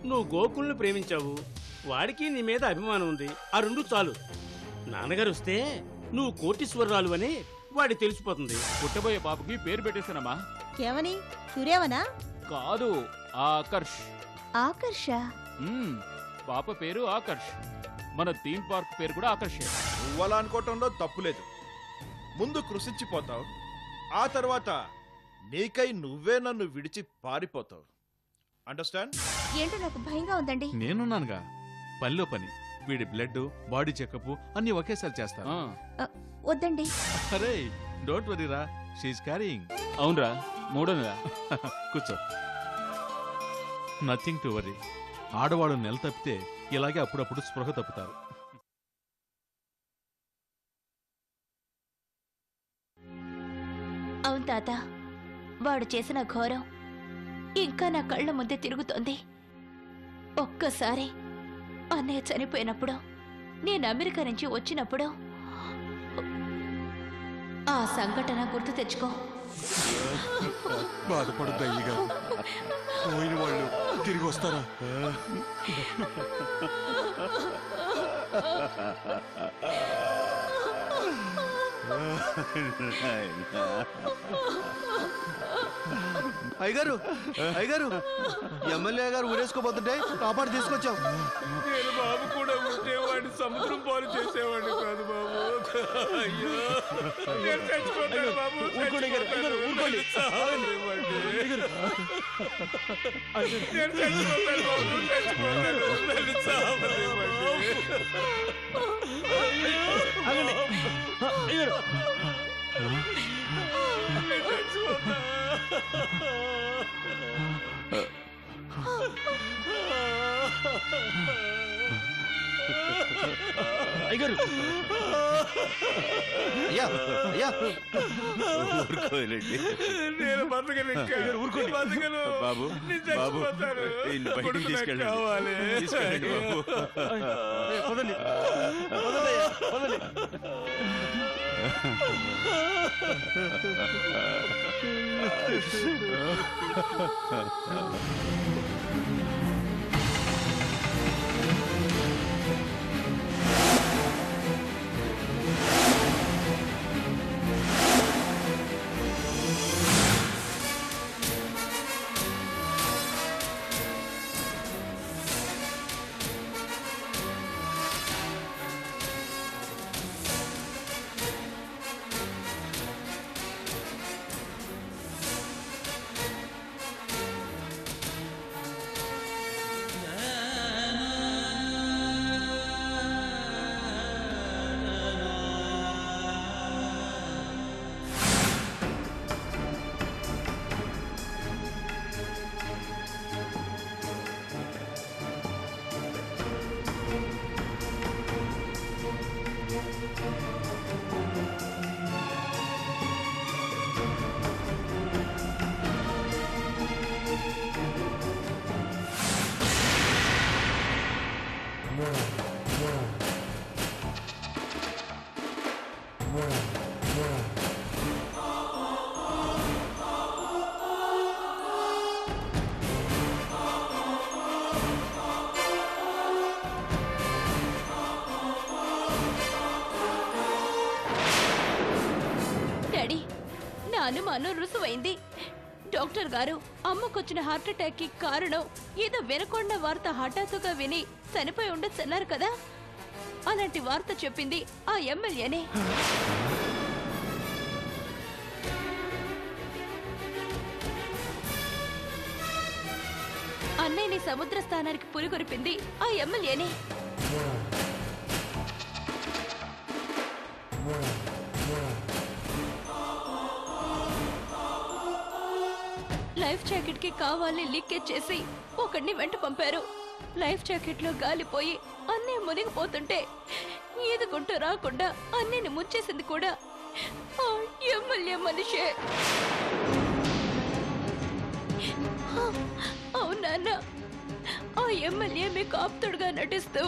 నువ్వు గోకుల్ని ప్రేమించావు, వాడికి నీ మీద అభిమానం ఉంది. ఆ రెండు చాలు. నాన్నగారు వస్తే నువ్వు కోటీశ్వరరాలు అని వాడి తెలిసిపోతుంది. పుట్టబోయే పాపకి పేరు పెట్టేశానమ్మా. ఏమని? సూర్యవనా? కాదు, ఆకర్ష్. ఆకర్ష? పాప పేరు ఆకర్ష్. మన థీమ్ పార్క్ పేరు కూడా ఆకర్షే. నువ్వలా అనుకోవటంలో తప్పులేదు. ముందు కృషించిపోతావు, ఆ తర్వాత నీకై నువ్వే నన్ను విడిచి పారిపోతావు. అండర్స్టాండ్? ఏంటో నాకు భయంగా ఉందండి. నేనున్నానుగా. పనిలో పని, వీడి బ్లడ్, బాడీ చెకప్ అన్ని ఒకేసారి చేస్తాను. వద్దండి. అరే డోంట్ వరీరా, షీఈస్ క్యారింగ్. అవునరా, 3 నెల. కూర్చో. Nothing to worry. ఆడవాళ్ళు నెల తప్పితే ఇలాగే అప్పుడప్పుడు స్పృహ తప్పుతారు. అవును తాత, వాడు చేసిన ఘోరం ఇంకా నా కళ్ళ ముందే తిరుగుతోంది. ఒక్కసారి అన్నయ్య చనిపోయినప్పుడు, నేను అమెరికా నుంచి వచ్చినప్పుడు ఆ సంఘటన గుర్తు తెచ్చుకో. బాధపడద్దు అయ్యగా, పోయిన వాళ్ళు తిరిగి వస్తారా? అయ్యగారు, అయ్యగారు, ఎమ్మెల్యే గారు ఊరేసుకోబోతుంటే కాపాడు తీసుకొచ్చాం. నేను బాబు కూడా ఉంటే వాడిని సముద్రం పాలు చేసేవాడిని కాదు బాబు. అయ్యో, నేను చచ్చిపోతాను బాబు. ఊరుకోండి అయ్యగారు, అయ్యగారు, ఊరుకోండి. నేను చచ్చిపోతాను బాబు, చచ్చిపోతాను. నన్ను చావనివ్వండి. అయ్యగారు, నేను చచ్చిపోతా. అయ్యగారు, అయ్యా, అయ్యా, ఊరుకోలేండి నేను బతకను ఇంకా. ఊరుకోండి. బతకను బాబు, నేను బాబు, చచ్చిపోతాను. ఈయన్ని బయటికి కొడుకు నాకు తీసుకెళ్ళండి. కావాలి. తీసుకెళ్ళండి బాబు. పదండి, పదండి అయ్యా, పదండి. డాడీ, నా అనుమానం రుసువైంది. డాక్టర్ గారు అమ్మకొచ్చిన హార్ట్ అటాక్ కి కారణం ఏదో వినకొండ వార్త హఠాత్తుగా విని చనిపోయి ఉండొచ్చన్నారు కదా. అలాంటి వార్త చెప్పింది ఆ ఎమ్మెల్యేనే. అన్నయ్యని సముద్ర స్థానానికి పురిగొరిపింది ఆ ఎమ్మెల్యేనే. లైఫ్ జాకెట్ కి కావాలని లీకేజ్ చేసి ఒకడిని వెంట పంపారు. లైఫ్ జాకెట్ లో గాలిపోయి అన్నయ్య మునిగిపోతుంటే ఈదుకుంటూ రాకుండా అన్నయ్యని ముంచేసింది కూడా ఆ ఎమ్మెల్యే మనిషే. అవునాన్న, ఆ ఎమ్మెల్యే మీకు ఆప్తుడుగా నటిస్తూ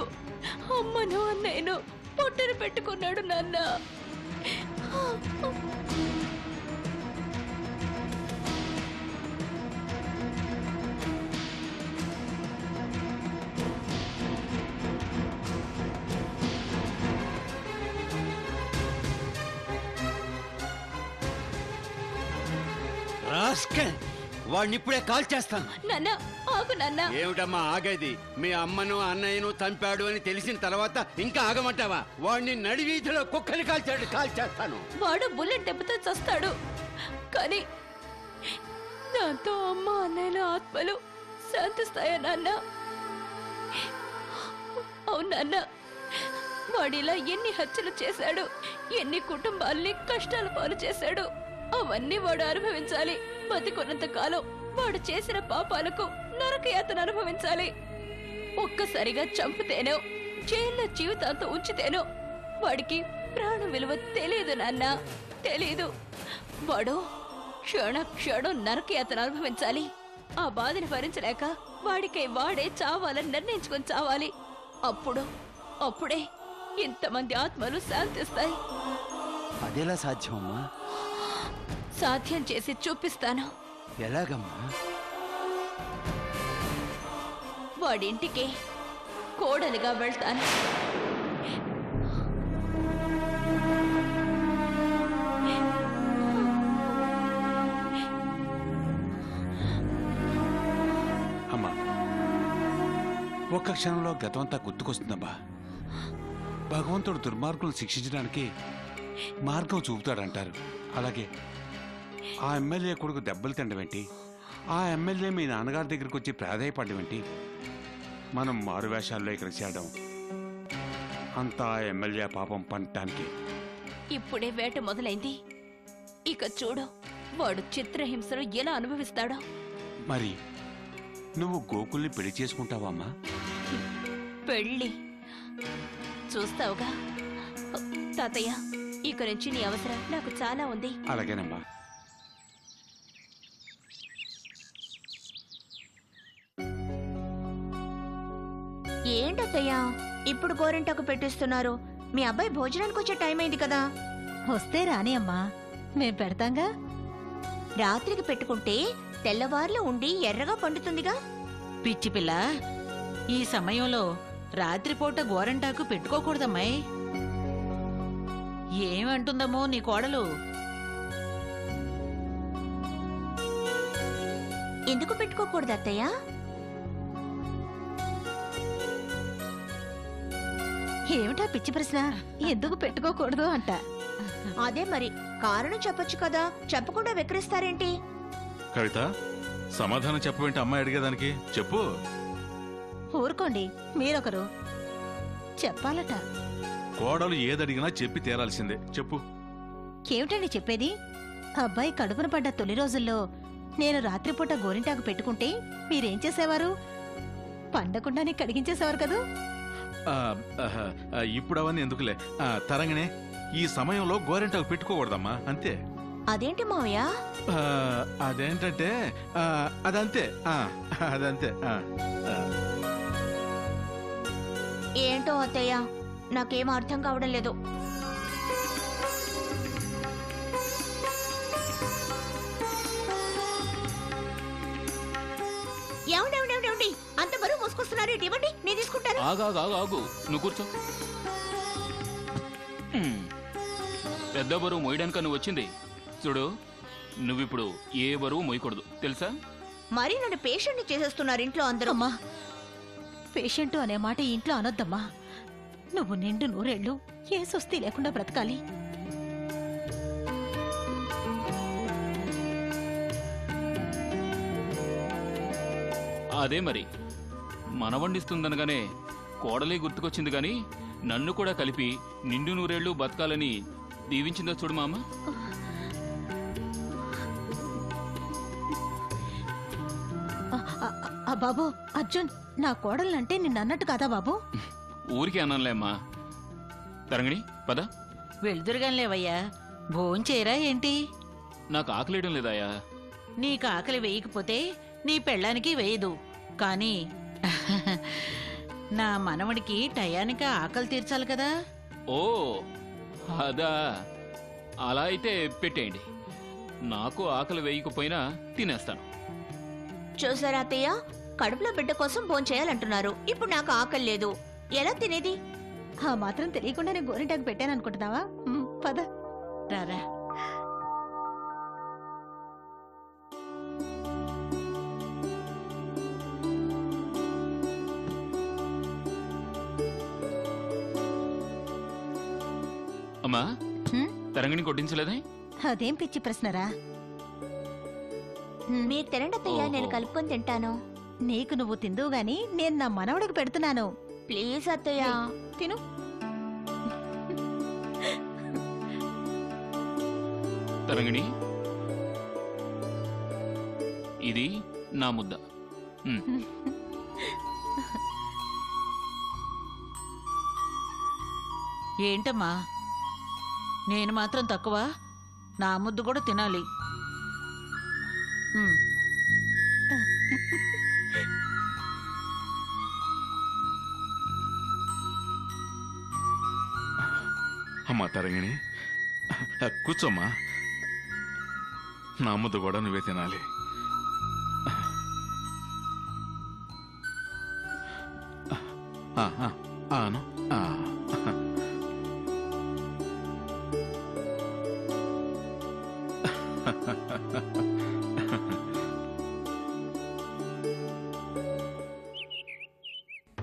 అమ్మను అన్నయ్యను పొట్టను పెట్టుకున్నాడు నాన్న. రాస్కల్ వాడిని ఇప్పుడే కాల్ చేస్తాను. నాన్న ఆగు నాన్న. ఏమిటమ్మా ఆగేది? మీ అమ్మను అన్నయ్యను చంపాడు అని తెలిసిన తర్వాత ఇంకా ఆగమంటావా? వాడిని నడివీధిలో కుక్కని కాల్చేస్తాను. వాడు బుల్లెట్ దెబ్బతో చస్తాడు, కానీ దాంతో అమ్మ అన్నయ్యల ఆత్మలు శాంతిస్తాయా నాన్న? అవును నాన్న, వాడిలా ఎన్ని హత్యలు చేశాడు, ఎన్ని కుటుంబాల్ని కష్టాల పాలు చేశాడు. అవన్నీ వాడు అనుభవించాలి. బతికున్నంత కాలం వాడు చేసిన పాపాలకు నరకయాతన అనుభవించాలి. ఒక్కసారిగా చంపితేనో జైల్లో జీవితాంతం ఉంచితేనో వాడికి ప్రాణం విలువ తెలియదు నాన్న, తెలీదు. వాడు క్షణం నరకయాతన అనుభవించాలి. ఆ బాధని భరించలేక వాడికై వాడే చావాలని నిర్ణయించుకొని చావాలి. అప్పుడే ఇంతమంది ఆత్మలు శాంతిస్తాయి. అదెలా సాధ్యమమ్మా? సాధ్యం చేసి చూపిస్తాను. ఎలాగమ్మా? వాడింటికి కోడలిగా వెళ్తాను. అమ్మా, ఒక్క క్షణంలో గతమంతా గుర్తుకొస్తుందమ్మా. భగవంతుడు దుర్మార్గులను శిక్షించడానికి మార్గం చూపుతాడంటారు. అలాగే ఆ ఎమ్మెల్యే కొడుకు దెబ్బలు తినడం ఏంటి? ఆ ఎమ్మెల్యే మీ నాన్నగారి దగ్గరికి వచ్చి ప్రాధాయపడడం ఏంటి? మనం మారువేషాల్లో ఇక్కడ చేయడం అంతా ఆ ఎమ్మెల్యే పాపం పండటానికి. ఇప్పుడే వేట మొదలైంది. ఇక చూడు వాడు చిత్రహింసను ఎలా అనుభవిస్తాడో. మరి నువ్వు గోకుల్ని పెళ్లి చేసుకుంటావా అమ్మా? పెళ్ళి చూస్తావుగా తాతయ్య. ఇక నుంచి నీ అవసరం నాకు చాలా ఉంది. అలాగేనమ్మా. ఏంటత్తయ్యా ఇప్పుడు గోరింటాకు పెట్టిస్తున్నారు? మీ అబ్బాయి భోజనానికి వచ్చే టైం అయింది కదా. వస్తే రాని అమ్మా, మేం పెడతాంగా. రాత్రికి పెట్టుకుంటే తెల్లవార్లు ఉండి ఎర్రగా పండుతుందిగా. పిచ్చి పిల్ల, ఈ సమయంలో రాత్రిపూట గోరంటాకు పెట్టుకోకూడదమ్మాయి. ఏమంటుందమ్మో నీ కోడలు? ఎందుకు పెట్టుకోకూడదు అత్తయ్య? ఏమిటా పిచ్చి ప్రశ్న? ఎందుకు పెట్టుకోకూడదు అంట. అదే మరి కారణం చెప్పొచ్చు కదా, చెప్పకుండా వెక్కిరిస్తారేంటి? కవిత, సమాధానం చెప్పవేంటి అమ్మాయి అడిగేదానికి? చెప్పు. ఊరుకోండి మీరొకరు. చెప్పాలట. కోడలు ఏదడిగినా చెప్పి తీరాల్సిందే. చెప్పు. ఏమిటండి చెప్పేది? అబ్బాయి కడుపున పడ్డ తొలి రోజుల్లో నేను రాత్రిపూట గోరింటాకు పెట్టుకుంటే మీరేం చేసేవారు? పండకుండానే కడిగించేసేవారు కదూ. ఇప్పుడు అవన్నీ ఎందుకులే. తరంగనే, ఈ సమయంలో గోరింటాకు పెట్టుకోకూడదమ్మా, అంతే. అదేంటి మావయ్య? అదేంటంటే అదంతే. అదంతే. ఏంటో అత్తయ్య, నాకేం అర్థం కావడం లేదు. ఏమండి, అంత బరువు మోసుకొస్తున్నారు. ఇవ్వండి, నేను తీసుకుంటాను. ఆగు, నువ్వు కూర్చో. పెద్ద బరువు మోయడానిక నువ్వు వచ్చింది. చూడు, నువ్విప్పుడు ఏ బరువు మోయకూడదు, తెలుసా? మరి నన్ను పేషెంట్ని చేసేస్తున్నారు ఇంట్లో అందరూ. అమ్మా, పేషెంట్ అనే మాట ఇంట్లో అనొద్దమ్మా. నువ్వు నిండు నూరేళ్లు ఏ సుస్థి లేకుండా బ్రతకాలి. అదే మరి, మనవండిస్తుందనగానే కోడలే గుర్తుకొచ్చింది గాని నన్ను కూడా కలిపి నిండు నూరేళ్లు బతకాలని దీవించిందో చూడు మామ. బాబు అర్జున్, నా కోడలంటే నిన్నన్నట్టు కాదా బాబు? ఊరికి అనంలేమ్మా. తరంగిణి పద. వెళ్దురుగానిలేవయ్యా, భోంచేరా ఏంటి? నాకు ఆకలేయడం లేదాయా? నీకు ఆకలి వేయకపోతే నీ పెళ్ళానికి వేయదు, కానీ నా మనవడికి టయానికి ఆకలి తీర్చాలి కదా. ఓ అదా, అలా అయితే పెట్టేయండి. నాకు ఆకలి వేయకపోయినా తినేస్తాను. చూసారా అత్తయ్య, కడుపులో బిడ్డ కోసం భోంచేయాలంటున్నారు. ఇప్పుడు నాకు ఆకలి లేదు, ఎలా తినేది? ఆ మాత్రం తెలియకుండానే గోరింటాకు పెట్టాననుకుంటున్నావా? పద. రారా. అమ్మా హ్మ్? తరంగిణి కొట్టించలేదే? అదేం పిచ్చి ప్రశ్నరా? హ్మ్, మీరు తినండి అత్తయ్య, ఓహో. నేను కలుపుకొని తింటాను. నీకు నువ్వు తిందువు గాని నేను నా మనవడికి పెడుతున్నాను. ప్లీజ్ అత్తయ్య. తిను. తరంగిణి, ఇది నా ముద్ద. ఉమ్. ఏంటమ్మా నేను మాత్రం తక్కువ? నా ముద్దు కూడా తినాలి. ఉమ్. అమ్మా తరంగిణి, కూర్చోమ్మా. నా ముద్దు కూడా నువ్వే తినాలి. ఆను.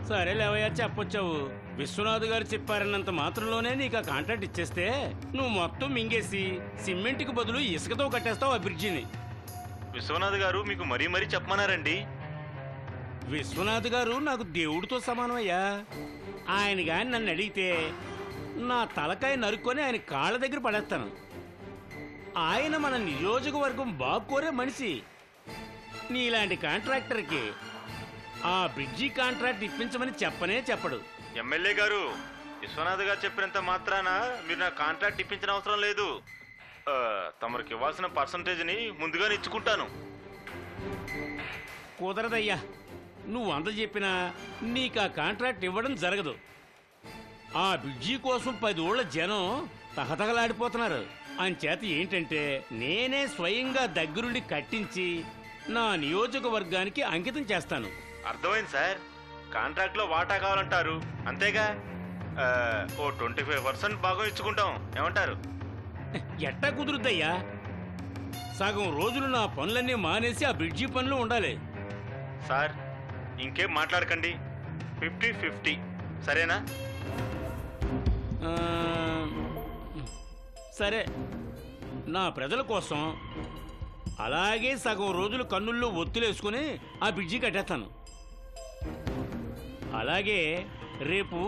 సరే లేవయ్యా, చెప్పొచ్చావు. విశ్వనాథ్ గారు చెప్పారన్నంత మాత్రంలోనే నీకు ఆ కాంట్రాక్ట్ ఇచ్చేస్తే నువ్వు మొత్తం మింగేసి సిమెంట్కి బదులు ఇసుకతో కట్టేస్తావు ఆ బ్రిడ్జిని. విశ్వనాథ్ గారు మీకు మరీ మరీ చెప్పమన్నారండి. విశ్వనాథ్ గారు నాకు దేవుడితో సమానం అయ్యా. ఆయన గాని నన్ను అడిగితే నా తలకాయ నరుక్కొని ఆయన కాళ్ళ దగ్గర పడేస్తాను. ఆయన మన నియోజకవర్గం బాగోరే మనిషి. నీలాంటి కాంట్రాక్టర్కి ఆ బ్రిడ్జి కాంట్రాక్ట్ ఇప్పించమని చెప్పనే చెప్పడు. ఎమ్మెల్యే గారు, విశ్వనాథ్ గారు చెప్పినంత మాత్రాన మీరు నా కాంట్రాక్ట్ ఇప్పించిన అవసరం లేదు. తమరికి ఇవ్వాల్సిన పర్సంటేజ్ని ముందుగానే ఇచ్చుకుంటాను. కుదరదయ్యా, నువ్వు అంత చెప్పినా నీకు ఆ కాంట్రాక్ట్ ఇవ్వడం జరగదు. ఆ బ్రిడ్జి కోసం 10 ఊళ్ళ జనం తహతహలాడిపోతున్నారు. అంచేత ఏంటంటే నేనే స్వయంగా దగ్గరుండి కట్టించి నా నియోజకవర్గానికి అంకితం చేస్తాను. అర్థమైంది సార్. కాంట్రాక్ట్లో వాటా కావాలంటారు అంతేగా? ఓ 25% భాగం ఇచ్చుకుంటాం, ఏమంటారు? ఎట్టా కుదురుద్దయ్యా? సగం రోజులు నా పనులన్నీ మానేసి ఆ బ్రిడ్జి పనులు ఉండాలి. సార్ ఇంకేం మాట్లాడకండి. 50-50 సరేనా? ఆ, సరే, నా ప్రజల కోసం అలాగే సగం రోజులు కన్నుల్లో ఒత్తులేసుకుని ఆ బ్రిడ్జి కట్టేస్తాను. అలాగే రేపు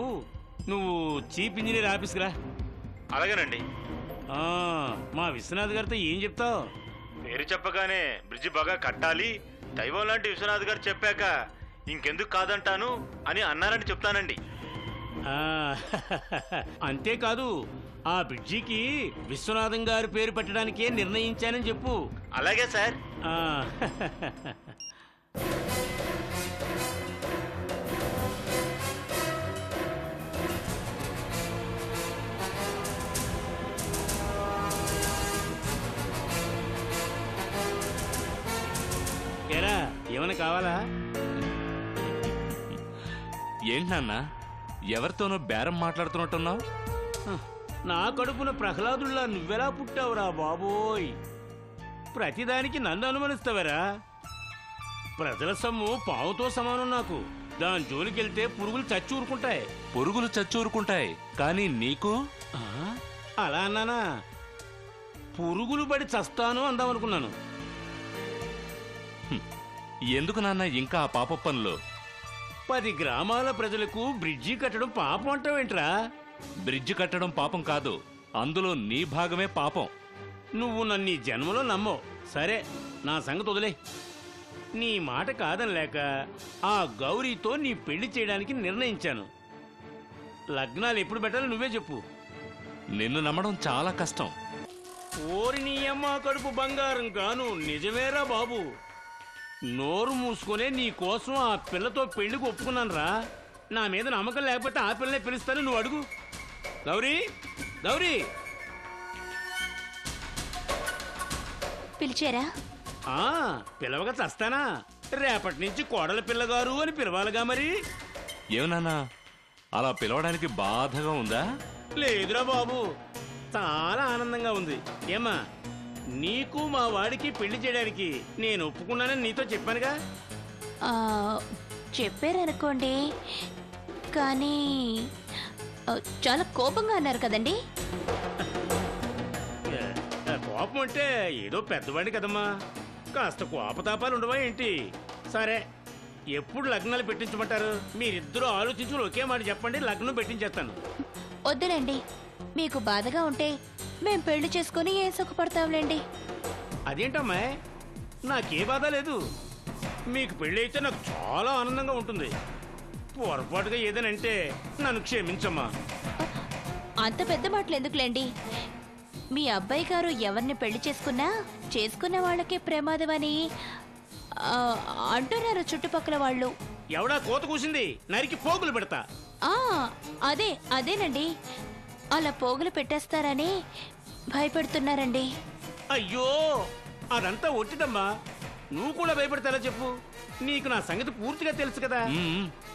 నువ్వు చీఫ్ ఇంజనీర్ ఆఫీస్కి రా. అలాగేనండి. మా విశ్వనాథ్ గారితో ఏం చెప్తావు? పేరు చెప్పగానే బ్రిడ్జి బాగా కట్టాలి, దైవం లాంటి విశ్వనాథ్ గారు చెప్పాక ఇంకెందుకు కాదంటాను అని అన్నారని చెప్తానండి. అంతేకాదు, ఆ బ్రిడ్జికి విశ్వనాథం గారి పేరు పెట్టడానికే నిర్ణయించానని చెప్పు. అలాగే సార్. ఏరా, ఏమైనా కావాలా? ఏంటన్నా ఎవరితోనో బేరం మాట్లాడుతున్నట్టున్నావు? నా కడుపున ప్రహ్లాదుల్లా నువ్వెలా పుట్టావురా బాబోయ్! ప్రతిదానికి నన్ను అనుమానిస్తావరా? ప్రజల సొమ్ము పావుతో సమానం నాకు. దాని జోలికెళ్తే పురుగులు చచ్చి ఊరుకుంటాయి. పురుగులు చచ్చూరుకుంటాయి, కానీ నీకు? అలా అన్నానా? పురుగులు పడి చస్తాను అందామనుకున్నాను. ఎందుకు నాన్న ఇంకా ఆ పాప పనులు? 10 గ్రామాల ప్రజలకు బ్రిడ్జి కట్టడం పాపం అంటావేంట్రా? బ్రిడ్జ్ కట్టడం పాపం కాదు, అందులో నీ భాగమే పాపం. నువ్వు నన్ను ఈ జన్మలో నమ్మవు. సరే, నా సంగతి వదిలే. నీ మాట కాదనలేక ఆ గౌరీతో నీ పెళ్లి చేయడానికి నిర్ణయించాను. లగ్నాలు ఎప్పుడు పెట్టాలో నువ్వే చెప్పు. నిన్ను నమ్మడం చాలా కష్టం. ఓరి నీ అమ్మ కడుపు బంగారం కాను, నిజమేరా బాబు. నోరు మూసుకునే నీ కోసం ఆ పిల్లతో పెళ్లికి ఒప్పుకున్నాను రా. నా మీద నమ్మకం లేకపోతే ఆ పిల్లనే పిలుస్తాను, నువ్వు అడుగు. గౌరీ, గౌరీ! పిలిచారా? పిలవగా చస్తానా? రేపటి నుంచి కోడల పిల్లగారు అని పిలవాలిగా మరి. ఏమన్నా అలా పిలవడానికి బాధగా ఉందా? లేదురా బాబు, చాలా ఆనందంగా ఉంది. ఏమ్మా, నీకు మా వాడికి పెళ్లి చేయడానికి నేను ఒప్పుకున్నానని నీతో చెప్పానుగా. చెప్పారనుకోండి, కానీ చాలా కోపంగా అన్నారు కదండి. కోపం అంటే ఏదో పెద్దవాడిని కదమ్మా, కాస్త కోపతాపాలు ఉండవా ఏంటి? సరే, ఎప్పుడు లగ్నాలు పెట్టించమంటారు? మీరిద్దరూ ఆలోచించుకుని ఒకే మాట చెప్పండి, లగ్నం పెట్టించేస్తాను. వద్దులేండి, మీకు బాధగా ఉంటే మేం పెళ్లి చేసుకుని ఏం సుఖపడతాంలేండి. అదేంటమ్మా, నాకే బాధ లేదు. మీకు పెళ్ళి అయితే నాకు చాలా ఆనందంగా ఉంటుంది. పొరపాటుగా ఏదనంటే నన్ను క్షమించమ్మా. అంత పెద్ద మాటలు ఎందుకులేండి? మీ అబ్బాయి గారు ఎవరిని పెళ్లి చేసుకున్నా చేసుకున్న వాళ్ళకే ప్రమాదం అని అంటున్నారు చుట్టుపక్కల వాళ్ళు. ఎవడా కోత కూసింది, నరికి పోగులు పెడతా. అదేనండి, అలా పోగులు పెట్టేస్తారని భయపెడుతున్నారండి. అయ్యో, అదంతా ఒట్టిదమ్మా. నువ్వు కూడా భయపడతారా చెప్పు? నీకు నా సంగతి పూర్తిగా తెలుసు కదా.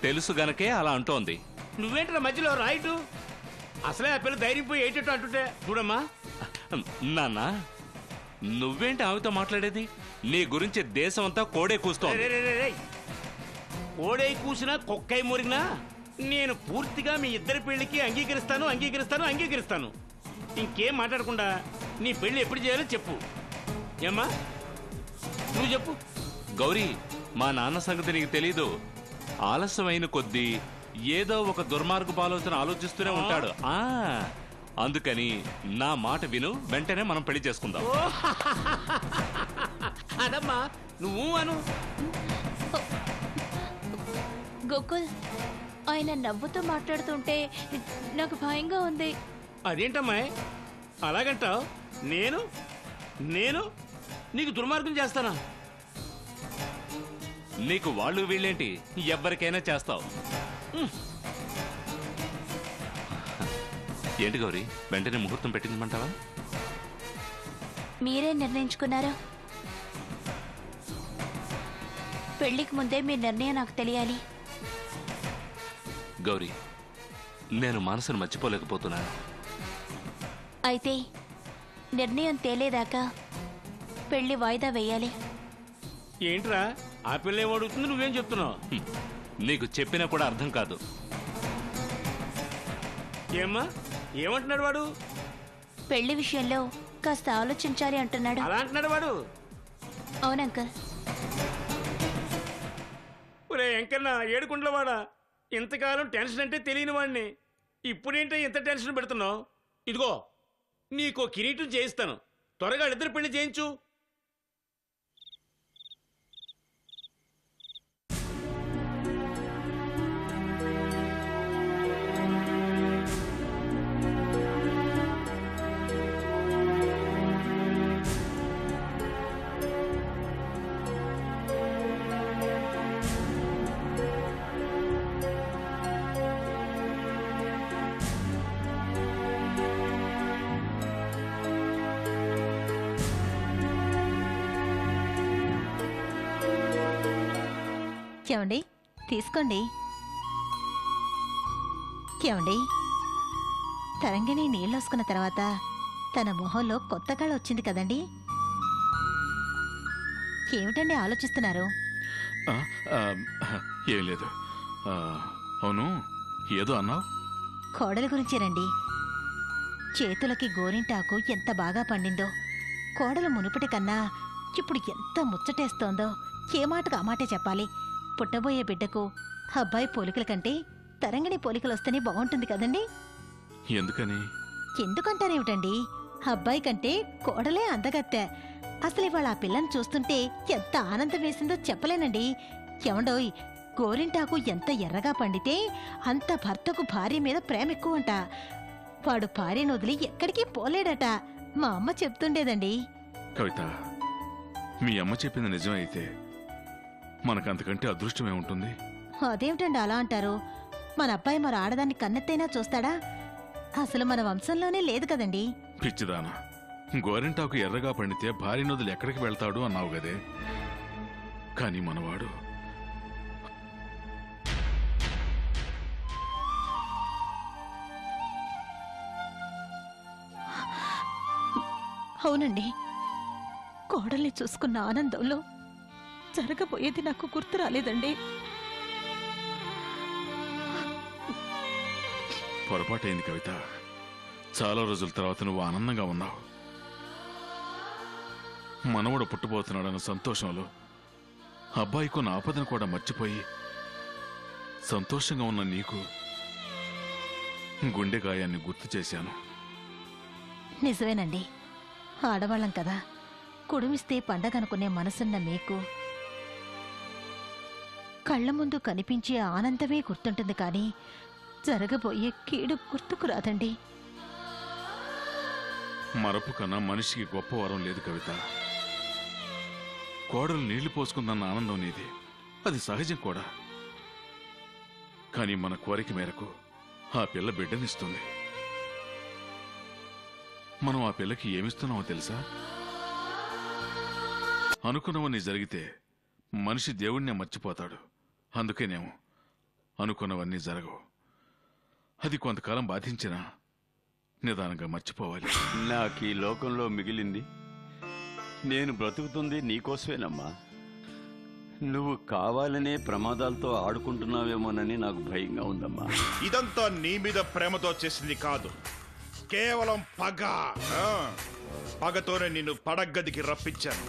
తెలుసు గనకే అలా అంటోంది. నువ్వేంటి నా మధ్యలో రైటు? అసలే ఆ పిల్ల ధైర్యం పోయి ఏటట్టు అంటుంటే చూడమ్మా. నాన్న, నువ్వేంటి ఆమెతో మాట్లాడేది? నీ గురించి దేశం అంతా కోడే కూస్తోంది. కోడై కూసినా కుక్కై మురిగినా నేను పూర్తిగా మీ ఇద్దరి పెళ్లికి అంగీకరిస్తాను. ఇంకేం మాట్లాడకుండా నీ పెళ్లి ఎప్పుడు చేయాలో చెప్పు. ఏమ్మా, నువ్వు చెప్పు. గౌరీ, మా నాన్న సంగతి నీకు తెలీదు. ఆలస్యమైన కొద్దీ ఏదో ఒక దుర్మార్గపు ఆలోచన ఆలోచిస్తూనే ఉంటాడు. అందుకని నా మాట విను, వెంటనే మనం పెళ్లి చేసుకుందాం. అదమ్మా, నువ్వు అను. గోకుల్, ఆయన నవ్వుతూ మాట్లాడుతుంటే నాకు భయంగా ఉంది. అదేంటమ్మా అలాగంటావు? నేను నీకు దుర్మార్గం చేస్తానా? నీకు వాళ్ళు వీళ్ళేంటి, ఎవ్వరికైనా చేస్తావు. ఏంటి గౌరీ, వెంటనే ముహూర్తం పెట్టించమంటావా? మీరే నిర్ణయించుకున్నారా? పెళ్లికి ముందే మీ నిర్ణయం నాకు తెలియాలి. గౌరీ, నేను మనసును మర్చిపోలేకపోతున్నాను. అయితే నిర్ణయం తేలేదాకా పెళ్లి వాయిదా వేయాలి. ఏంట్రా ఆ పిల్ల ఏం అడుగుతుంది, నువ్వేం చెప్తున్నావు? నీకు చెప్పినా కూడా అర్థం కాదు. ఏమ్మా, ఏమంటున్నాడు వాడు? పెళ్లి విషయంలో కాస్త ఆలోచించాలి అంటున్నాడు. అలా అంటున్నాడు వాడు? అవునంకల్. ఒరే ఎంకన్నా, ఏడుకుంట్లవాడా, ఇంతకాలం టెన్షన్ అంటే తెలియని వాడిని ఇప్పుడేంటో ఇంత టెన్షన్ పెడుతున్నావు? ఇదిగో, నీకో కిరీటం చేయిస్తాను, త్వరగా ఇద్దరు పెళ్లి చేయించు. ఏమండి, తీసుకోండి. ఏమండి, తరంగిణి నీళ్ళొసుకున్న తర్వాత తన మొహంలో కొత్త కళ వచ్చింది కదండి. ఏమిటండి ఆలోచిస్తున్నారు? ఏం లేదు. అవును, ఏదో అన్నావు. కోడలి గురించేనండి. చేతులకి గోరింటాకు ఎంత బాగా పండిందో, కోడలు మునుపటి కన్నా ఇప్పుడు ఎంత ముచ్చటేస్తోందో. ఏ మాటకు ఆ మాటే చెప్పాలి. పుట్టబోయే బిడ్డకు అబ్బాయి పోలికల కంటే తరంగిణి పోలికలు వస్తేనే బాగుంటుంది కదండి. ఎందుకని? ఎందుకంటారేమిటండి, అబ్బాయి కంటే కోడలే అందగత్తె. అసలు ఇవాళ ఆ పిల్లని చూస్తుంటే ఎంత ఆనందం వేసిందో చెప్పలేనండి. ఏమండోయ్, గోరింటాకు ఎంత ఎర్రగా పండితే అంత భర్తకు భార్య మీద ప్రేమ ఎక్కువంట. వాడు భార్యను వదిలి ఎక్కడికి పోలేడట. మా అమ్మ చెప్తుండేదండి. కవిత, మీ అమ్మ చెప్పింది నిజమైతే మనకంతకంటే అదృష్టమే ఉంటుంది. అదేమిటండి అలా అంటారు? మన అబ్బాయి మరి ఆడదాన్ని కన్నెత్తైనా చూస్తాడా? అసలు మన వంశంలోనే లేదు కదండి. పిచ్చిదానా, గోరింటాకు ఎర్రగా పండితే భార్య నదులు ఎక్కడికి వెళ్తాడు అన్నావు గదే. కానీ మనవాడు అవునండి, కోడల్ని చూసుకున్న ఆనందంలో జరగబోయేది నాకు గుర్తు రాలేదండి. పొరపాటైంది కవిత. చాలా రోజుల తర్వాత నువ్వు ఆనందంగా ఉన్నావు. మనవడు పుట్టబోతున్నాడన్న సంతోషంలో అబ్బాయికున్న ఆపదను కూడా మర్చిపోయి సంతోషంగా ఉన్న నీకు గుండె గాయాన్ని గుర్తు చేశాను. నిజమేనండి, ఆడవాళ్ళం కదా, కుడుమిస్తే పండగనుకునే మనసున్న మీకు కళ్ళ ముందు కనిపించే ఆనందమే గుర్తుంటుంది కానీ జరగబోయే కీడు గుర్తుకు రాదండి. మరపు కన్నా మనిషికి గొప్ప వరం లేదు కవిత. కోడలు నీళ్లు పోసుకుందన్న ఆనందం నీది, అది సహజం కూడా. కానీ మన కోరిక మేరకు ఆ పిల్ల బిడ్డనిస్తుంది. మనం ఆ పిల్లకి ఏమిస్తున్నామో తెలుసా? అనుకున్నవన్నీ జరిగితే మనిషి దేవుణ్ణే మర్చిపోతాడు. అందుకేనేమో అనుకున్నవన్నీ జరగవు. అది కొంతకాలం బాధించినా నిదానంగా మర్చిపోవాలి. నాకు ఈ లోకంలో మిగిలింది, నేను బ్రతుకుతుంది నీకోసమేనమ్మా. నువ్వు కావాలనే ప్రమాదాలతో ఆడుకుంటున్నావేమోనని నాకు భయంగా ఉందమ్మా. ఇదంతా నీ మీద ప్రేమతో చేసింది కాదు, కేవలం పగ. పగతోనే నిన్ను పడగదికి రప్పించాను.